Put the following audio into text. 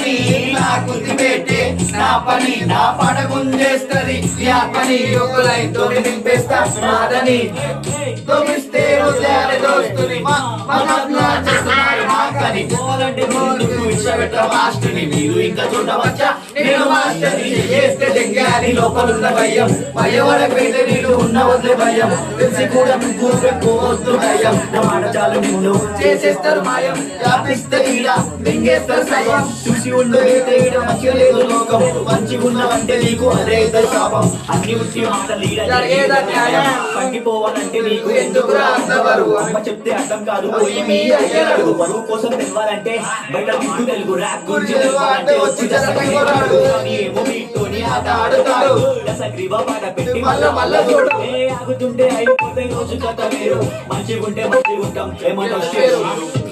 పని నాకు పెట్టే నా పని నా పడ గుంజేస్తది యా పని ఒకలై తోని నింపేస్తా నాదని తోమిస్తే వదిలే దోస్తుని మనప్లా చేస్తున్నారు మాకని పోలంటే ముందుకు ఇచ్చబెట్ట మాస్టర్ని మీరు ఇంకా చూడవచ్చా నేను మాస్టర్ని చేస్తే జంగాలి లోపలున్న భయం భయవడ పేద నీళ్ళు ఉన్న వదిలే భయం తెలిసి కూడా నువ్వు పెట్టుకోవద్దు భయం మాట చాలు నిన్ను చేసేస్తారు మాయం వ్యాపిస్తే ఈడ మింగేస్తారు సయం చూసి ఉండు అయితే ఈడ మంచిగా లేదు లోకం మంచిగా ఉన్నావంటే నీకు అదే శాపం అన్ని ఉట్టి మాటలు పండిపోవాలంటే నీకు ఎందుకురా అందవరు అమ్మ చెప్తే అర్థం కాదు పోయి మీ అయ్యడు బరువు కోసం తెలవాలంటే బయట గుడ్డు తెలుగు ర్యాప్ గురించి తెలవాలంటే వచ్చి జరగడు ఏమో మీతోని ఆట ఆడుతారు సగ్రీవ పాట పెట్టి మళ్ళా చూడు ఆగుతుంటే అయిపోతే రోజు కథ వేరు మంచిగుంటే మంచిగుంటాం ఏమన్నా